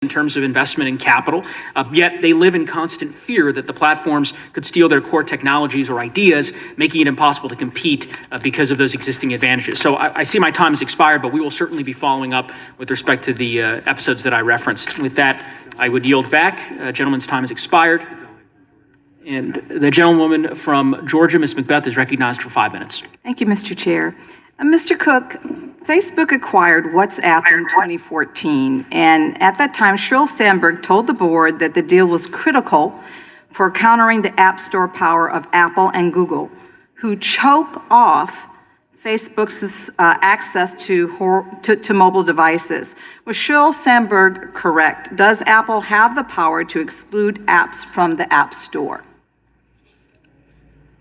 in terms of investment in capital, yet they live in constant fear that the platforms could steal their core technologies or ideas, making it impossible to compete because of those existing advantages. So I see my time has expired, but we will certainly be following up with respect to the episodes that I referenced. With that, I would yield back. Gentleman's time has expired. And the gentlewoman from Georgia, Ms. Macbeth, is recognized for 5 minutes. Thank you, Mr. Chair. Mr. Cook, Facebook acquired WhatsApp in 2014, and at that time, Sheryl Sandberg told the board that the deal was critical for countering the App Store power of Apple and Google, who choke off Facebook's access to mobile devices. Was Sheryl Sandberg correct? Does Apple have the power to exclude apps from the App Store?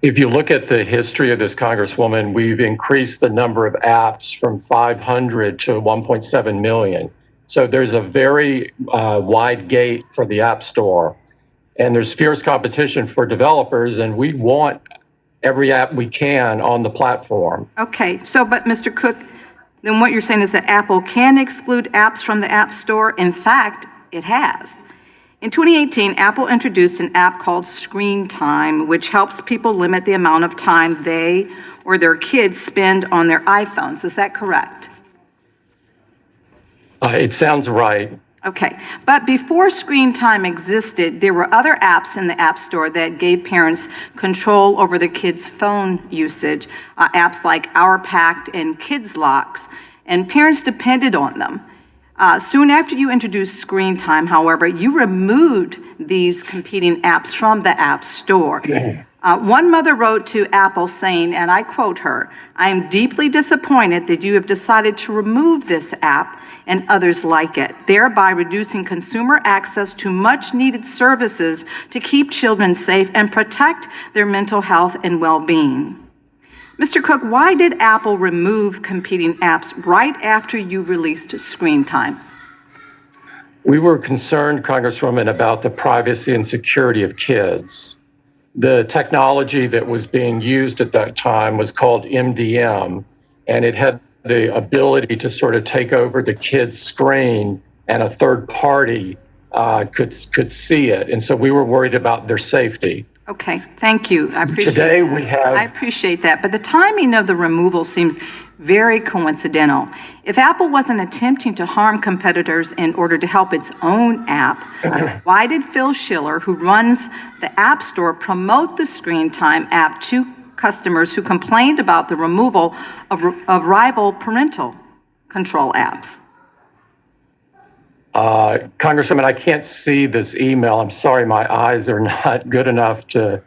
If you look at the history of this Congresswoman, we've increased the number of apps from 500 to 1.7 million. So there's a very wide gate for the App Store. And there's fierce competition for developers, and we want every app we can on the platform. Okay, so but Mr. Cook, then what you're saying is that Apple can exclude apps from the App Store. In fact, it has. In 2018, Apple introduced an app called Screen Time, which helps people limit the amount of time they or their kids spend on their iPhones. Is that correct? It sounds right. Okay, but before Screen Time existed, there were other apps in the App Store that gave parents control over their kids' phone usage, apps like Our Pact and Kids Locks, and parents depended on them. Soon after you introduced Screen Time, however, you removed these competing apps from the App Store. One mother wrote to Apple saying, and I quote her, "I am deeply disappointed that you have decided to remove this app and others like it, thereby reducing consumer access to much-needed services to keep children safe and protect their mental health and well-being." Mr. Cook, why did Apple remove competing apps right after you released Screen Time? We were concerned, Congresswoman, about the privacy and security of kids. The technology that was being used at that time was called MDM, and it had the ability to sort of take over the kid's screen, and a third party could see it. And so we were worried about their safety. Okay, thank you. I appreciate Today that. we have... I appreciate that, but the timing of the removal seems very coincidental. If Apple wasn't attempting to harm competitors in order to help its own app, why did Phil Schiller, who runs the App Store, promote the Screen Time app to customers who complained about the removal of rival parental control apps? Congresswoman, I can't see this email. I'm sorry, my eyes are not good enough to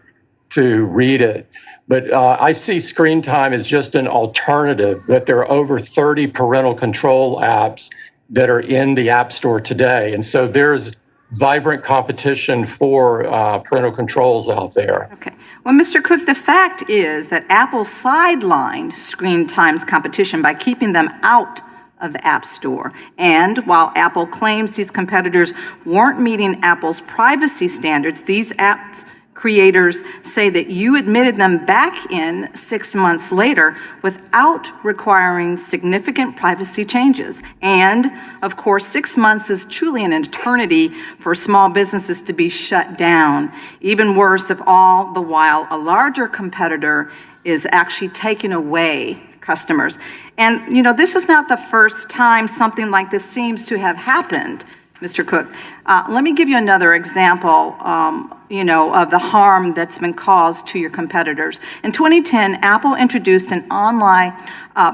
read it. But I see Screen Time as just an alternative, that there are over 30 parental control apps that are in the App Store today. And so there's vibrant competition for parental controls out there. Okay. Well, Mr. Cook, the fact is that Apple sidelined Screen Time's competition by keeping them out of the App Store. And while Apple claims these competitors weren't meeting Apple's privacy standards, these apps creators say that you admitted them back in 6 months later without requiring significant privacy changes. And of course, 6 months is truly an eternity for small businesses to be shut down. Even worse, if all the while a larger competitor is actually taking away customers. And, you know, this is not the first time something like this seems to have happened, Mr. Cook. Let me give you another example, of the harm that's been caused to your competitors. In 2010, Apple introduced an online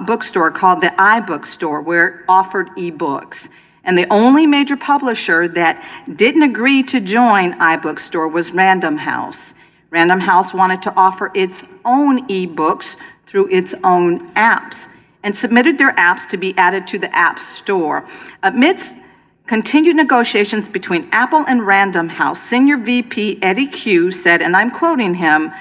bookstore called the iBookstore, where it offered ebooks. And the only major publisher that didn't agree to join iBookstore was Random House. Random House wanted to offer its own ebooks through its own apps and submitted their apps to be added to the App Store. Amidst continued negotiations between Apple and Random House, Senior VP Eddie Q said, and I'm quoting him,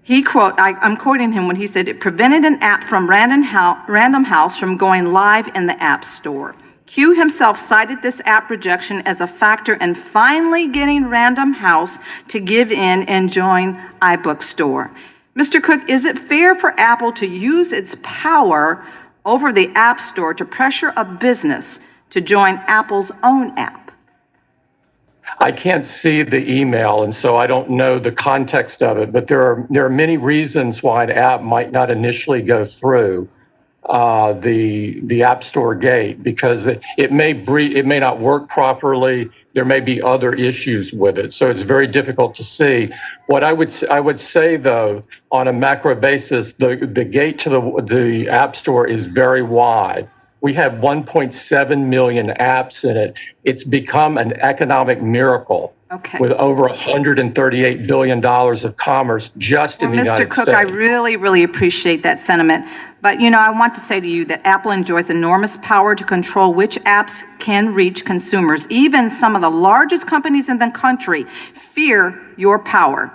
I'm quoting him when he said, it prevented an app from Random House from going live in the App Store. Q himself cited this app rejection as a factor in finally getting Random House to give in and join iBookstore. Mr. Cook, is it fair for Apple to use its power over the App Store to pressure a business to join Apple's own app? I can't see the email, and so I don't know the context of it, but there are many reasons why an app might not initially go through the App Store gate, because it may not work properly. There may be other issues with it, so it's very difficult to see. What I would say though, on a macro basis, the gate to the App Store is very wide. We have 1.7 million apps in it. It's become an economic miracle. Okay. With over $138 billion of commerce just in the United Mr. Cook, States. I really, really appreciate that sentiment. But, I want to say to you that Apple enjoys enormous power to control which apps can reach consumers. Even some of the largest companies in the country fear your power.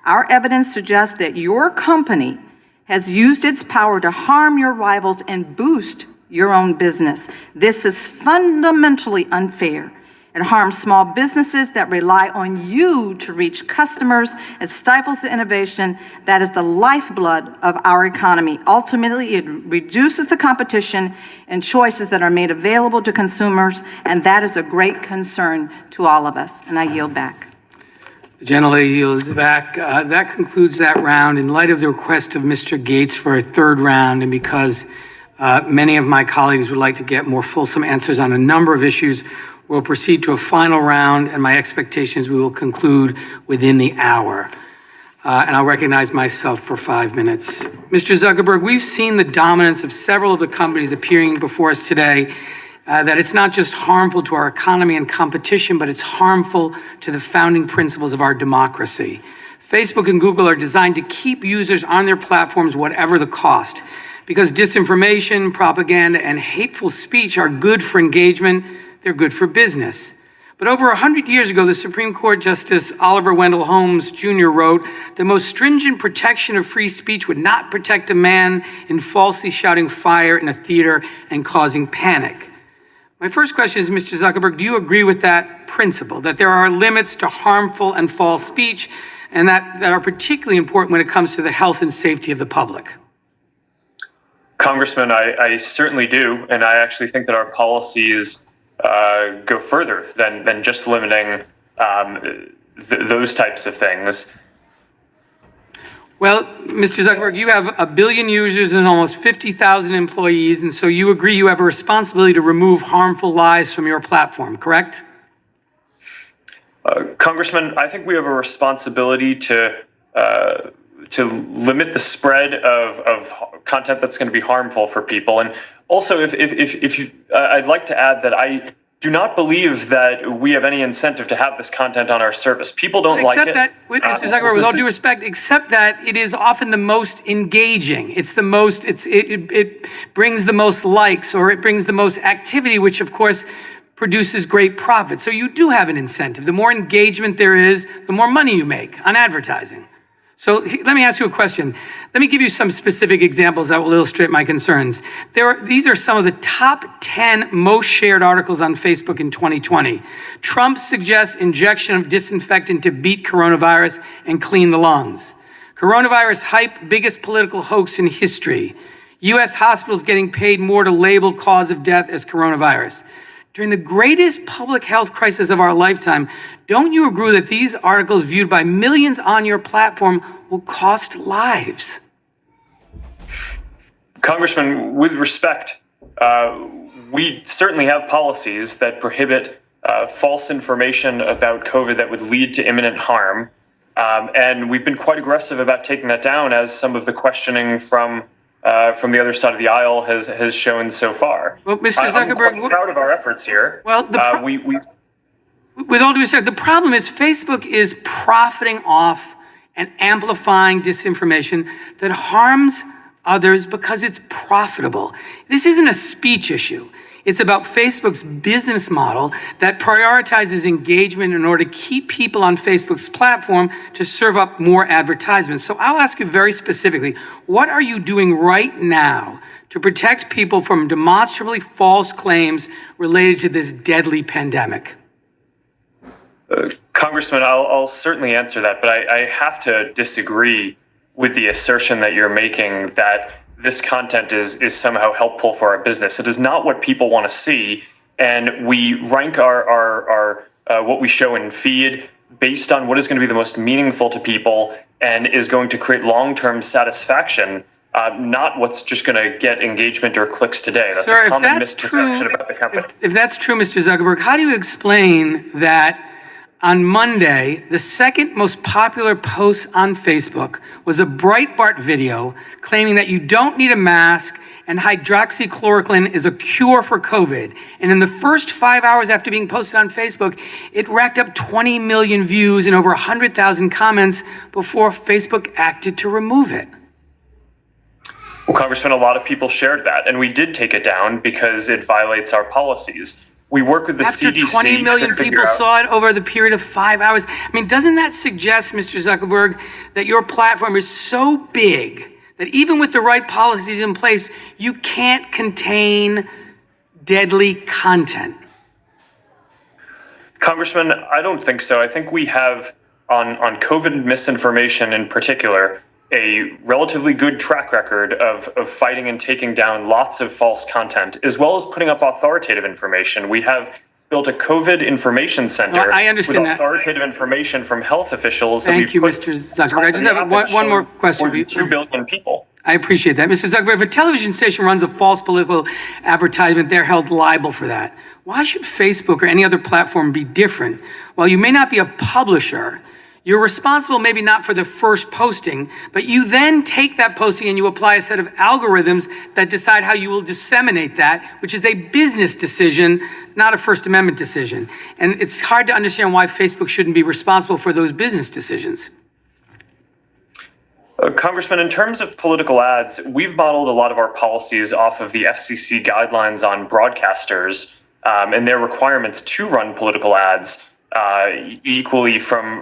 Our evidence suggests that your company has used its power to harm your rivals and boost your own business. This is fundamentally unfair. It harms small businesses that rely on you to reach customers. It stifles the innovation that is the lifeblood of our economy. Ultimately, it reduces the competition and choices that are made available to consumers, and that is a great concern to all of us. And I yield back. The gentlelady yields back. That concludes that round. In light of the request of Mr. Gates for a third round, and because many of my colleagues would like to get more fulsome answers on a number of issues, we'll proceed to a final round, and my expectation is we will conclude within the hour. And I'll recognize myself for 5 minutes. Mr. Zuckerberg, we've seen the dominance of several of the companies appearing before us today, that it's not just harmful to our economy and competition, but it's harmful to the founding principles of our democracy. Facebook and Google are designed to keep users on their platforms, whatever the cost, because disinformation, propaganda, and hateful speech are good for engagement. They're good for business. But over 100 years ago, the Supreme Court Justice Oliver Wendell Holmes Jr. wrote, "The most stringent protection of free speech would not protect a man in falsely shouting fire in a theater and causing panic." My first question is, Mr. Zuckerberg, do you agree with that principle, that there are limits to harmful and false speech, and that are particularly important when it comes to the health and safety of the public? Congressman, I certainly do, and I actually think that our policies go further than just limiting those types of things. Well, Mr. Zuckerberg, you have 1 billion users and almost 50,000 employees, and so you agree you have a responsibility to remove harmful lies from your platform, correct? Congressman, I think we have a responsibility to limit the spread of content that's going to be harmful for people. And also, if you, I'd like to add that I do not believe that we have any incentive to have this content on our service. People don't like it. Except that, Mr. Zuckerberg, with all due respect, except that it is often the most engaging. It's the most, it brings the most likes, or it brings the most activity, which of course produces great profit. So you do have an incentive. The more engagement there is, the more money you make on advertising. So let me ask you a question. Let me give you some specific examples that will illustrate my concerns. These are some of the top 10 most shared articles on Facebook in 2020. Trump suggests injection of disinfectant to beat coronavirus and clean the lungs. Coronavirus hype, biggest political hoax in history. U.S. hospitals getting paid more to label cause of death as coronavirus. During the greatest public health crisis of our lifetime, don't you agree that these articles viewed by millions on your platform will cost lives? Congressman, with respect, we certainly have policies that prohibit false information about COVID that would lead to imminent harm. And we've been quite aggressive about taking that down, as some of the questioning from the other side of the aisle has shown so far. Well, Mr. Zuckerberg, I'm quite proud of our efforts here. Well, with all due respect, the problem is Facebook is profiting off and amplifying disinformation that harms others because it's profitable. This isn't a speech issue. It's about Facebook's business model that prioritizes engagement in order to keep people on Facebook's platform to serve up more advertisements. So I'll ask you very specifically, what are you doing right now to protect people from demonstrably false claims related to this deadly pandemic? Congressman, I'll certainly answer that, but I have to disagree with the assertion that you're making that this content is somehow helpful for our business. It is not what people want to see. and we rank our what we show in feed based on what is going to be the most meaningful to people and is going to create long-term satisfaction, not what's just going to get engagement or clicks today. That's Sir, a common if that's misperception true, about the company. if that's true, Mr. Zuckerberg, how do you explain that on Monday, the second most popular post on Facebook was a Breitbart video claiming that you don't need a mask and hydroxychloroquine is a cure for COVID. And in the first 5 hours after being posted on Facebook, it racked up 20 million views and over 100,000 comments before Facebook acted to remove it. Well, Congressman, a lot of people shared that, and we did take it down because it violates our policies. We work with the After CDC 20 million to figure people out. saw it over the period of 5 hours. I mean, doesn't that suggest, Mr. Zuckerberg, that your platform is so big that even with the right policies in place, you can't contain deadly content? Congressman, I don't think so. I think we have, on COVID misinformation in particular, a relatively good track record of fighting and taking down lots of false content, as well as putting up authoritative information. We have built a COVID information center Well, I understand with that. authoritative information from health officials. Thank you, Mr. Zuckerberg. I just have one more question for you. 2 billion people. I appreciate that. Mr. Zuckerberg, if a television station runs a false political advertisement, they're held liable for that. Why should Facebook or any other platform be different? While you may not be a publisher, you're responsible maybe not for the first posting, but you then take that posting and you apply a set of algorithms that decide how you will disseminate that, which is a business decision, not a First Amendment decision. And it's hard to understand why Facebook shouldn't be responsible for those business decisions. Congressman, in terms of political ads, we've modeled a lot of our policies off of the FCC guidelines on broadcasters and their requirements to run political ads equally from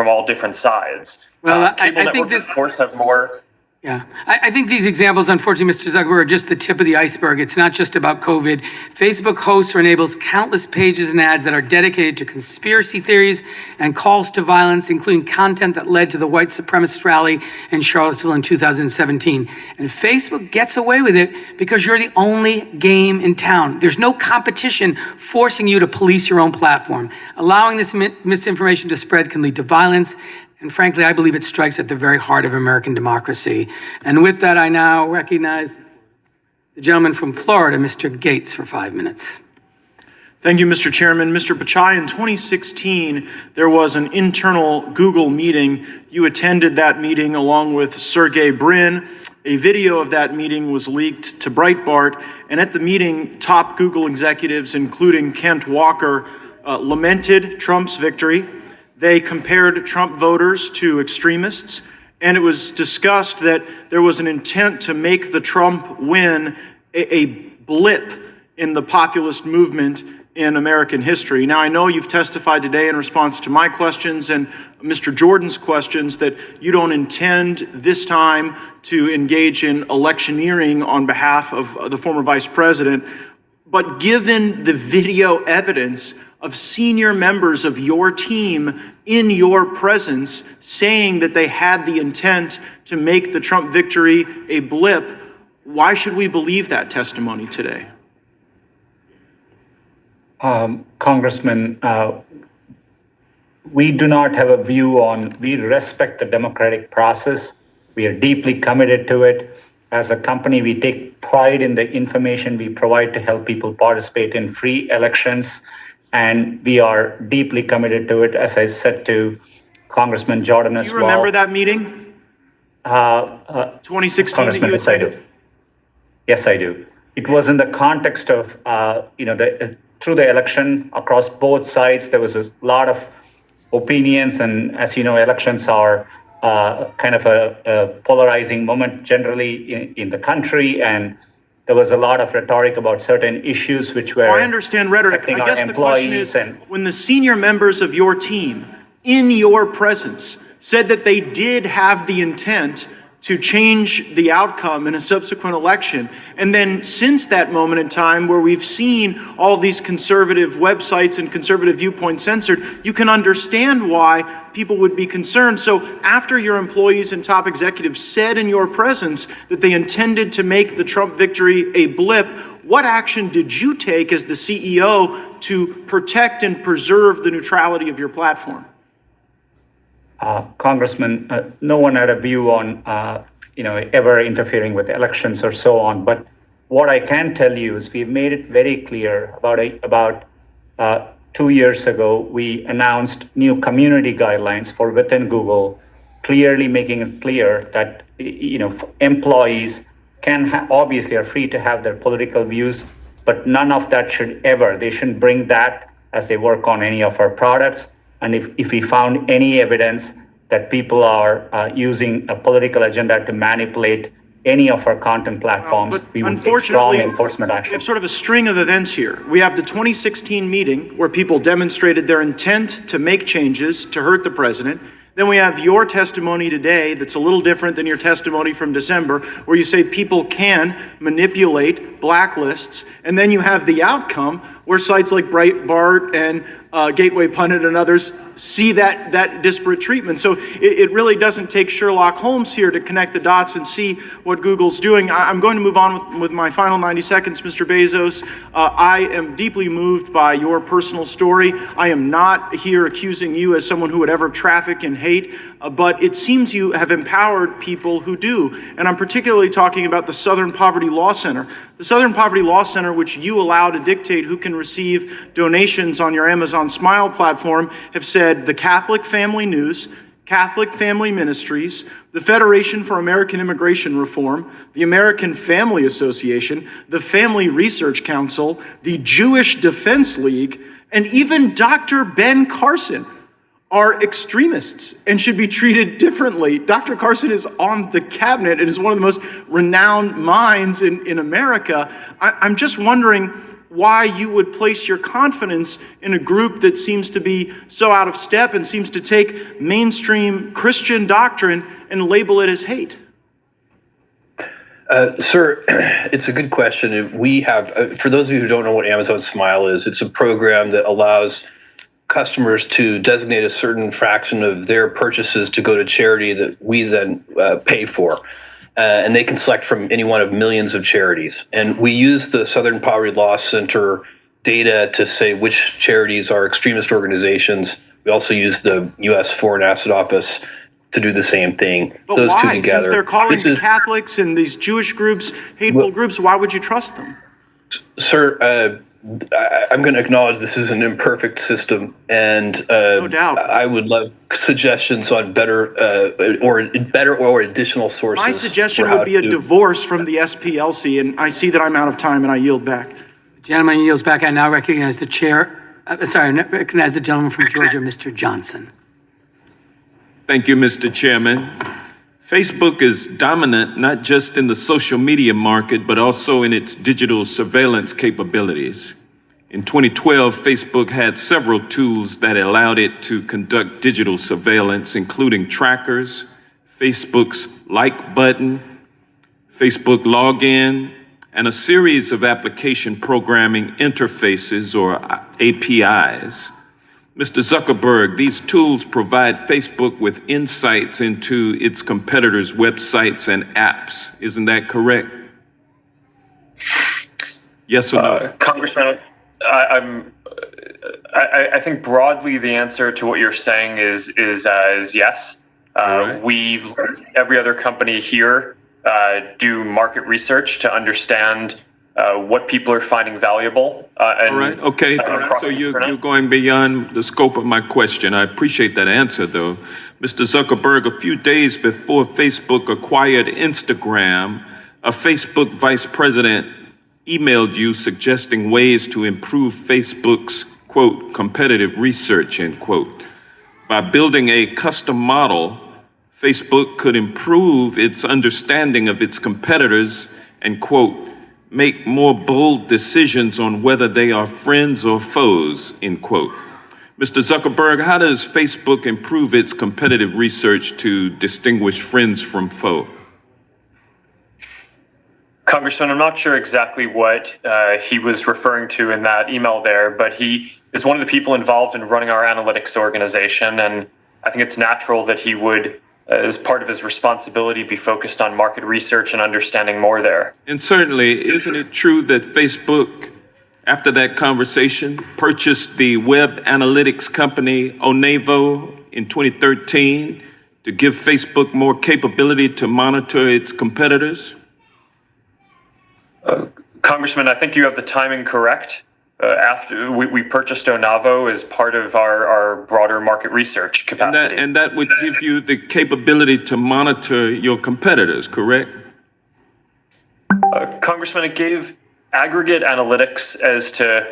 all different sides. Well, Cable I think networks, this, of course, have more. yeah, I think these examples, unfortunately, Mr. Zuckerberg, are just the tip of the iceberg. It's not just about COVID. Facebook hosts or enables countless pages and ads that are dedicated to conspiracy theories and calls to violence, including content that led to the white supremacist rally in Charlottesville in 2017. And Facebook gets away with it because you're the only game in town. There's no competition forcing you to police your own platform. Allowing this misinformation to spread can lead to violence. And frankly, I believe it strikes at the very heart of American democracy. And with that, I now recognize the gentleman from Florida, Mr. Gates, for 5 minutes. Thank you, Mr. Chairman. Mr. Pichai, in 2016, there was an internal Google meeting. You attended that meeting along with Sergey Brin. A video of that meeting was leaked to Breitbart. And at the meeting, top Google executives, including Kent Walker, lamented Trump's victory. They compared Trump voters to extremists, and it was discussed that there was an intent to make the Trump win a blip in the populist movement in American history. Now, I know you've testified today in response to my questions and Mr. Jordan's questions that you don't intend this time to engage in electioneering on behalf of the former vice president. But given the video evidence of senior members of your team in your presence saying that they had the intent to make the Trump victory a blip, why should we believe that testimony today? Congressman, we do not have a view on, we respect the democratic process. We are deeply committed to it. As a company, we take pride in the information we provide to help people participate in free elections. And we are deeply committed to it, as I said to Congressman Jordan as well. Do you remember that meeting? 2016 that you Yes, I attended? do. Yes, I do. It was in the context of, through the election across both sides, there was a lot of opinions. And as you know, elections are kind of a polarizing moment generally in the country. And there was a lot of rhetoric about certain issues which were I understand rhetoric. I guess the question is, when the senior members of your team in your presence said that they did have the intent to change the outcome in a subsequent election, and then since that moment in time where we've seen all of these conservative websites and conservative viewpoints censored, you can understand why people would be concerned. So after your employees and top executives said in your presence that they intended to make the Trump victory a blip, what action did you take as the CEO to protect and preserve the neutrality of your platform? Congressman, no one had a view on, ever interfering with elections or so on. But what I can tell you is we've made it very clear about 2 years ago, we announced new community guidelines for within Google, clearly making it clear that, employees obviously are free to have their political views, but none of that they shouldn't bring that as they work on any of our products. And if we found any evidence that people are using a political agenda to manipulate any of our content platforms, we would take strong enforcement action. We have sort of a string of events here. We have the 2016 meeting where people demonstrated their intent to make changes to hurt the president. Then we have your testimony today that's a little different than your testimony from December, where you say people can manipulate blacklists. And then you have the outcome where sites like Breitbart and Gateway Pundit and others see that disparate treatment. So it really doesn't take Sherlock Holmes here to connect the dots and see what Google's doing. I'm going to move on with my final 90 seconds, Mr. Bezos. I am deeply moved by your personal story. I am not here accusing you as someone who would ever traffic in hate, but it seems you have empowered people who do. And I'm particularly talking about the Southern Poverty Law Center. The Southern Poverty Law Center, which you allow to dictate who can receive donations on your Amazon Smile platform, have said the Catholic Family News, Catholic Family Ministries, the Federation for American Immigration Reform, the American Family Association, the Family Research Council, the Jewish Defense League, and even Dr. Ben Carson are extremists and should be treated differently. Dr. Carson is on the cabinet and is one of the most renowned minds in America. I'm just wondering why you would place your confidence in a group that seems to be so out of step and seems to take mainstream Christian doctrine and label it as hate. Sir, it's a good question. We have, for those of you who don't know what Amazon Smile is, it's a program that allows customers to designate a certain fraction of their purchases to go to charity that we then pay for. And they can select from any one of millions of charities. And we use the Southern Poverty Law Center data to say which charities are extremist organizations. We also use the U.S. Foreign Asset Office to do the same thing. But those why? two together. Since they're calling the Catholics and these Jewish groups hateful groups, why would you trust them? Sir, I'm going to acknowledge this is an imperfect system, and no doubt. I would love suggestions on better or additional sources. My suggestion would be a divorce from the SPLC, and I see that I'm out of time, and I yield back. The gentleman yields back. I now recognize the chair. Recognize the gentleman from Georgia, Mr. Johnson. Thank you, Mr. Chairman. Facebook is dominant not just in the social media market, but also in its digital surveillance capabilities. In 2012, Facebook had several tools that allowed it to conduct digital surveillance, including trackers, Facebook's like button, Facebook login, and a series of application programming interfaces or APIs. Mr. Zuckerberg, these tools provide Facebook with insights into its competitors' websites and apps. Isn't that correct? Yes or no? Congressman, I think broadly the answer to what you're saying is yes. Right. We, every other company here, do market research to understand what people are finding valuable. All right, okay. So you're going beyond the scope of my question. I appreciate that answer, though. Mr. Zuckerberg, a few days before Facebook acquired Instagram, a Facebook vice president emailed you suggesting ways to improve Facebook's, quote, competitive research, end quote. By building a custom model, Facebook could improve its understanding of its competitors and, quote, make more bold decisions on whether they are friends or foes, end quote. Mr. Zuckerberg, how does Facebook improve its competitive research to distinguish friends from foe? Congressman, I'm not sure exactly what he was referring to in that email there, but he is one of the people involved in running our analytics organization, and I think it's natural that he would as part of his responsibility, be focused on market research and understanding more there. And certainly, isn't it true that Facebook, after that conversation, purchased the web analytics company Onevo in 2013 to give Facebook more capability to monitor its competitors? Congressman, I think you have the timing correct. After we purchased Onevo as part of our broader market research capacity. And that would give you the capability to monitor your competitors, correct? Congressman, it gave aggregate analytics as to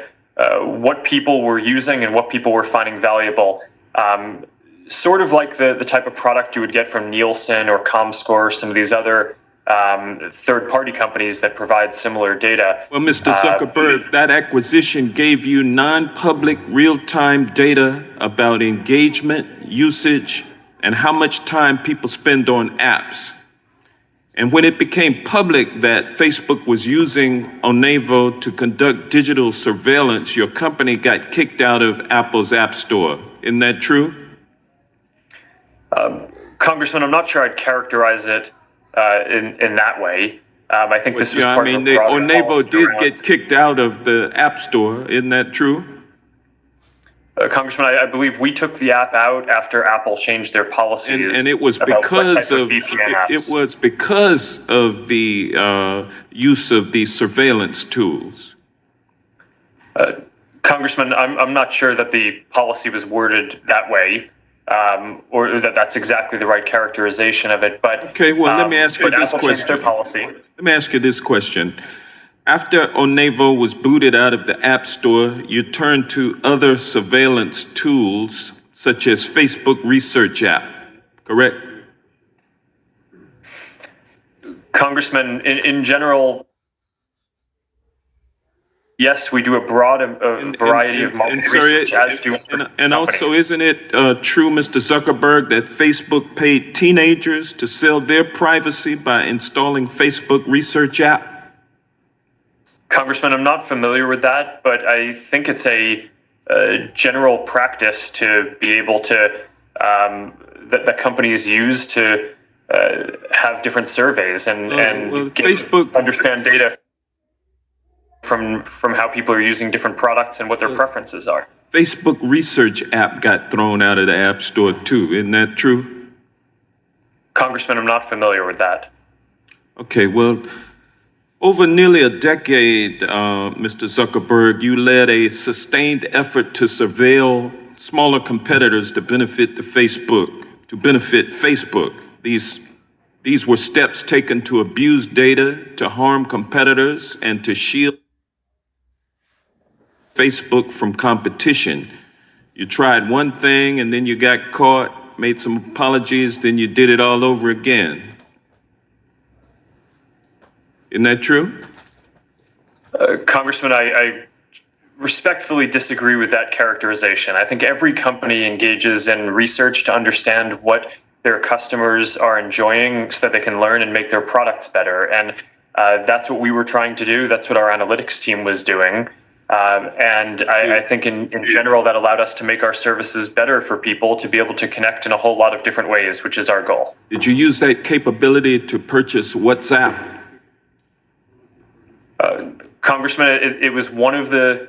what people were using and what people were finding valuable. Sort of like the type of product you would get from Nielsen or Comscore, some of these other third-party companies that provide similar data. Well, Mr. Zuckerberg, that acquisition gave you non-public real-time data about engagement, usage, and how much time people spend on apps. And when it became public that Facebook was using Onevo to conduct digital surveillance, your company got kicked out of Apple's App Store. Isn't that true? Congressman, I'm not sure I'd characterize it in that way. I think this was part of a broader Onevo policy did around- get kicked out of the App Store. Isn't that true? Congressman, I believe we took the app out after Apple changed their policies. And it was about what because type of VPN apps. it was because of the use of these surveillance tools. Congressman, I'm not sure that the policy was worded that way, or that that's exactly the right characterization of it. But Okay, well, let me ask you but this Apple changed their question. policy. Let me ask you this question. After Onevo was booted out of the App Store, you turned to other surveillance tools such as Facebook Research app, correct? Congressman, in general, yes, we do a broad variety of market sir, research, as do and also, companies. isn't it true, Mr. Zuckerberg, that Facebook paid teenagers to sell their privacy by installing Facebook Research app? Congressman, I'm not familiar with that, but I think it's a general practice to be able to that companies use to have different surveys and understand data from how people are using different products and what their preferences are. Facebook Research app got thrown out of the App Store too. Isn't that true? Congressman, I'm not familiar with that. Okay, well, over nearly a decade, Mr. Zuckerberg, you led a sustained effort to surveil smaller competitors to benefit Facebook. These were steps taken to abuse data, to harm competitors, and to shield Facebook from competition. You tried one thing and then you got caught, made some apologies, then you did it all over again. Isn't that true? Congressman, I respectfully disagree with that characterization. I think every company engages in research to understand what their customers are enjoying so that they can learn and make their products better. And that's what we were trying to do. That's what our analytics team was doing. And I think in general, that allowed us to make our services better for people to be able to connect in a whole lot of different ways, which is our goal. Did you use that capability to purchase WhatsApp? Congressman, it was one of the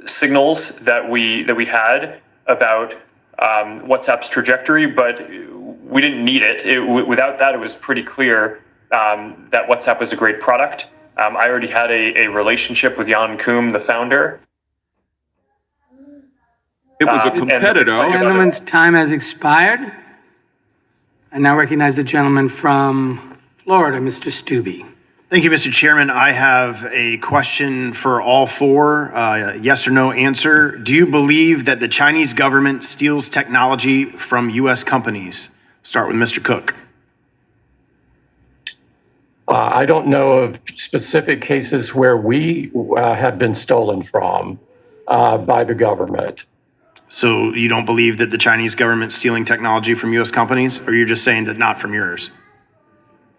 signals that we had about WhatsApp's trajectory, but we didn't need it. Without that, it was pretty clear that WhatsApp was a great product. I already had a relationship with Jan Koum, the founder. It was a competitor. The gentleman's time has expired. I now recognize the gentleman from Florida, Mr. Stubbe. Thank you, Mr. Chairman. I have a question for all four, yes or no answer. Do you believe that the Chinese government steals technology from U.S. companies? Start with Mr. Cook. I don't know of specific cases where we have been stolen from by the government. So you don't believe that the Chinese government's stealing technology from U.S. companies, or you're just saying that not from yours?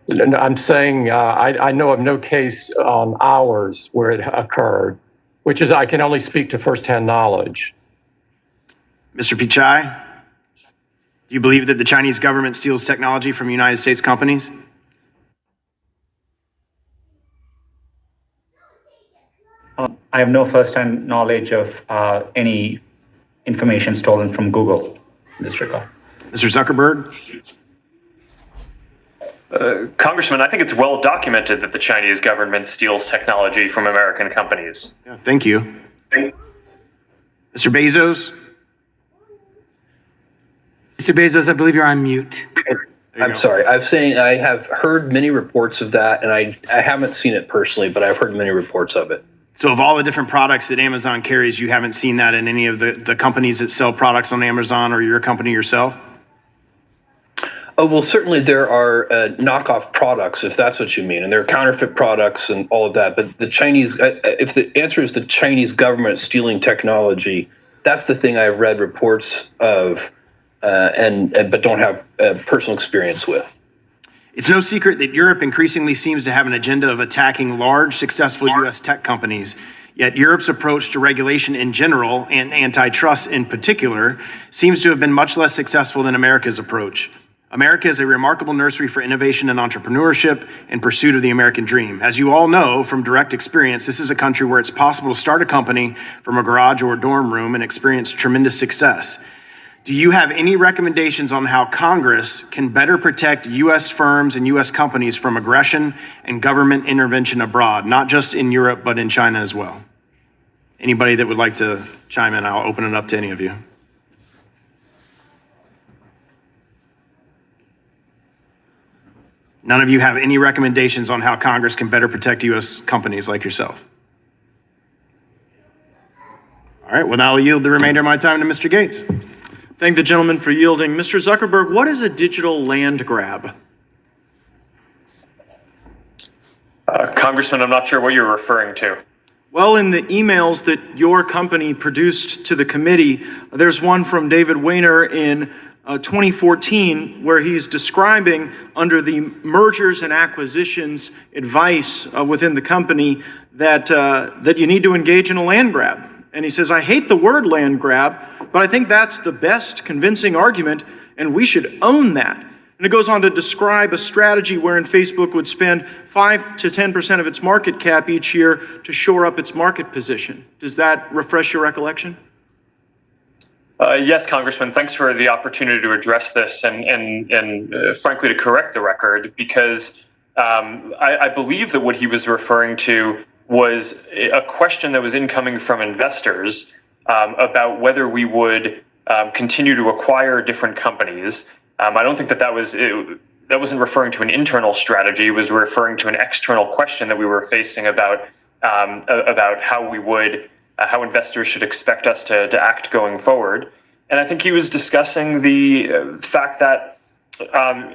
I'm saying I know of no case on ours where it occurred, which is I can only speak to firsthand knowledge. Mr. Pichai? Do you believe that the Chinese government steals technology from United States companies? I have no first-hand knowledge of any information stolen from Google in this regard. Mr. Zuckerberg? Congressman, I think it's well documented that the Chinese government steals technology from American companies. Yeah, thank you. Mr. Bezos? Mr. Bezos, I believe you're on mute. I'm sorry. I'm saying I have heard many reports of that, and I haven't seen it personally, but I've heard many reports of it. So of all the different products that Amazon carries, you haven't seen that in any of the companies that sell products on Amazon or your company yourself? Oh, well, certainly there are knockoff products, if that's what you mean, and there are counterfeit products and all of that. But the Chinese, if the answer is the Chinese government stealing technology, that's the thing I've read reports of, but don't have personal experience with. It's no secret that Europe increasingly seems to have an agenda of attacking large, successful U.S. tech companies. Yet Europe's approach to regulation in general, and antitrust in particular, seems to have been much less successful than America's approach. America is a remarkable nursery for innovation and entrepreneurship in pursuit of the American dream. As you all know from direct experience, this is a country where it's possible to start a company from a garage or a dorm room and experience tremendous success. Do you have any recommendations on how Congress can better protect U.S. firms and U.S. companies from aggression and government intervention abroad, not just in Europe, but in China as well? Anybody that would like to chime in, I'll open it up to any of you. None of you have any recommendations on how Congress can better protect U.S. companies like yourself? All right, well, now I'll yield the remainder of my time to Mr. Gates. Thank the gentleman for yielding. Mr. Zuckerberg, what is a digital land grab? Congressman, I'm not sure what you're referring to. Well, in the emails that your company produced to the committee, there's one from David Weiner in 2014, where he's describing under the mergers and acquisitions advice within the company that you need to engage in a land grab. And he says, I hate the word land grab, but I think that's the best convincing argument, and we should own that. And it goes on to describe a strategy wherein Facebook would spend 5 to 10% of its market cap each year to shore up its market position. Does that refresh your recollection? Yes, Congressman, thanks for the opportunity to address this and frankly, to correct the record, because I believe that what he was referring to was a question that was incoming from investors about whether we would continue to acquire different companies. I don't think that wasn't referring to an internal strategy. It was referring to an external question that we were facing about how investors should expect us to act going forward. And I think he was discussing the fact that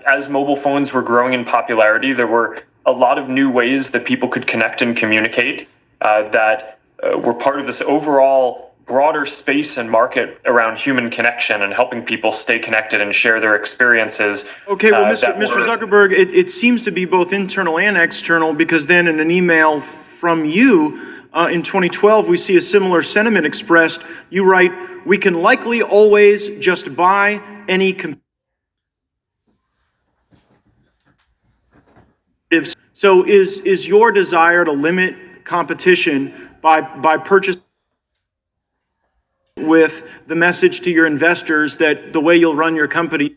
as mobile phones were growing in popularity, there were a lot of new ways that people could connect and communicate that were part of this overall broader space and market around human connection and helping people stay connected and share their experiences. Okay, well, Mr. Zuckerberg, it seems to be both internal and external, because then in an email from you in 2012, we see a similar sentiment expressed. You write, we can likely always just buy any So is your desire to limit competition by purchasing with the message to your investors that the way you'll run your company